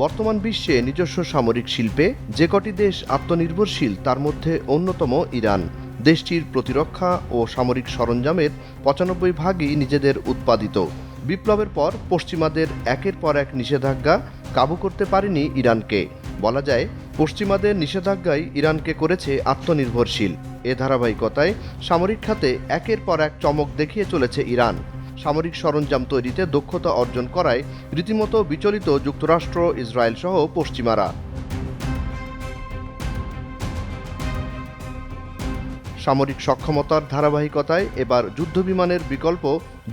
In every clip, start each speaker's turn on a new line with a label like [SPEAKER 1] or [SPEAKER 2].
[SPEAKER 1] বর্তমান বিশ্বে নিজস্ব সামরিক শিল্পে যে কটি দেশ আত্মনির্ভরশীল তার মধ্যে অন্যতম ইরান। দেশটির প্রতিরক্ষা ও সামরিক সরঞ্জামের ৯৫% নিজেদের উৎপাদিত। বিপ্লবের পর পশ্চিমাদের একের পর এক নিষেধাজ্ঞা কাবু করতে পারেনি ইরানকে। বলা যায়, পশ্চিমাদের নিষেধাজ্ঞাই ইরানকে করেছে আত্মনির্ভরশীল। এ ধারাবাহিকতায় সামরিক খাতে একের পর এক চমক দেখিয়ে চলেছে ইরান। সামরিক সরঞ্জাম তৈরিতে দক্ষতা অর্জন করায় রীতিমতো বিচলিত যুক্তরাষ্ট্র, ইসরায়েল সহ পশ্চিমারা। সামরিক সক্ষমতার ধারাবাহিকতায় এবার যুদ্ধবিমানের বিকল্প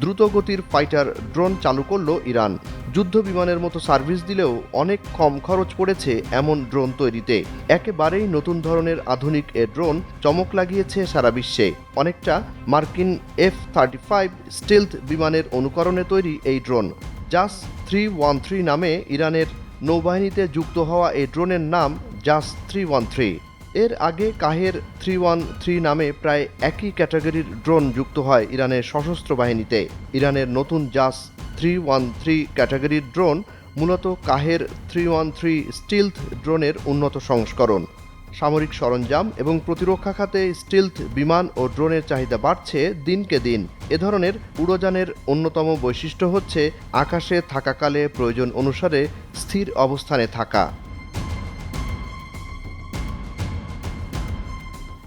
[SPEAKER 1] দ্রুতগতির ফাইটার ড্রোন চালু করল ইরান। যুদ্ধ বিমানের মতো সার্ভিস দিলেও অনেক কম খরচ পড়েছে এমন ড্রোন তৈরিতে। একেবারেই নতুন ধরনের আধুনিক এ ড্রোন চমক লাগিয়েছে সারা বিশ্বে। অনেকটা মার্কিন F-35 স্টিলথ বিমানের অনুকরণে তৈরি এই ড্রোন। জাস 313 নামে ইরানের নৌবাহিনীতে যুক্ত হওয়া এই ড্রোনের নাম জাস 313। এর আগে কাহের 313 নামে প্রায় একই ক্যাটাগরির ড্রোন যুক্ত হয় ইরানের সশস্ত্র বাহিনীতে। ইরানের নতুন জাস 313 ক্যাটাগরির ড্রোন মূলত কাহের 313 স্টিলথ ড্রোনের উন্নত সংস্করণ। সামরিক সরঞ্জাম এবং প্রতিরক্ষা খাতে স্টিলথ বিমান ও ড্রোনের চাহিদা বাড়ছে দিনকে দিন। এ ধরনের উড়োযানের অন্যতম বৈশিষ্ট্য হচ্ছে আকাশে থাকাকালে প্রয়োজন অনুসারে স্থির অবস্থানে থাকা।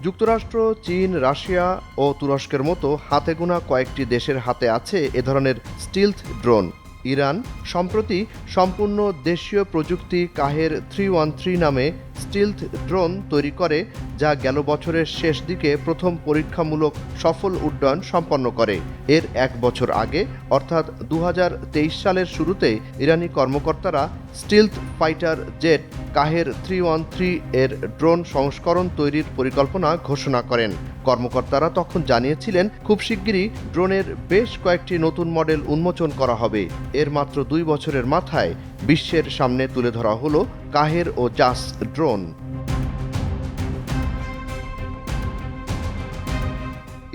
[SPEAKER 1] যুক্তরাষ্ট্র, চীন, রাশিয়া ও তুরস্কের মতো হাতে গোনা কয়েকটি দেশের হাতে আছে এ ধরনের স্টিলথ ড্রোন। ইরান সম্প্রতি সম্পূর্ণ দেশীয় প্রযুক্তি কাহের 313 নামে স্টিলথ ড্রোন তৈরি করে, যা গেল বছরের শেষ দিকে প্রথম পরীক্ষামূলক সফল উড্ডয়ন সম্পন্ন করে। এর এক বছর আগে অর্থাৎ ২০২৩ সালের শুরুতে ইরানি কর্মকর্তারা স্টিলথ ফাইটার জেট কাহের 313 এর ড্রোন সংস্করণ তৈরির পরিকল্পনা ঘোষণা করেন। কর্মকর্তারা তখন জানিয়েছিলেন, খুব শিগগিরই ড্রোনের বেশ কয়েকটি নতুন মডেল উন্মোচন করা হবে। এর মাত্র ২ বছরের মাথায় বিশ্বের সামনে তুলে ধরা হলো কাহের ও জাস ড্রোন।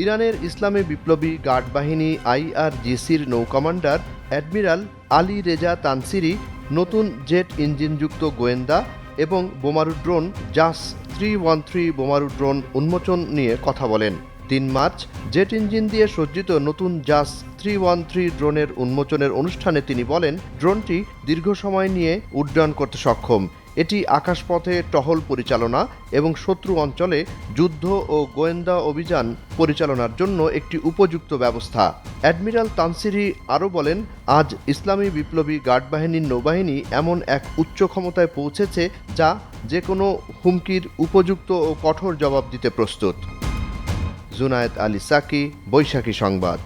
[SPEAKER 1] ইরানের ইসলামী বিপ্লবী গার্ড বাহিনী IRGCর নৌ কমান্ডার অ্যাডমিরাল আলী রেজা তানসিরি নতুন জেট ইঞ্জিনযুক্ত গোয়েন্দা এবং বোমারু ড্রোন জাস 313 বোমারু ড্রোন উন্মোচন নিয়ে কথা বলেন। ৩ মার্চ জেট ইঞ্জিন দিয়ে সজ্জিত নতুন জাস 313 ড্রোনের উন্মোচনের অনুষ্ঠানে তিনি বলেন, ড্রোনটি দীর্ঘ সময় নিয়ে উড্ডয়ন করতে সক্ষম। এটি আকাশপথে টহল পরিচালনা এবং শত্রু অঞ্চলে যুদ্ধ ও গোয়েন্দা অভিযান পরিচালনার জন্য একটি উপযুক্ত ব্যবস্থা। অ্যাডমিরাল তানসিরি আরও বলেন, আজ ইসলামী বিপ্লবী গার্ড বাহিনীর নৌবাহিনী এমন এক উচ্চ ক্ষমতায় পৌঁছেছে যা যে কোনো হুমকির উপযুক্ত ও কঠোর জবাব দিতে প্রস্তুত। জুনায়েদ আলী সাকি, বৈশাখী সংবাদ।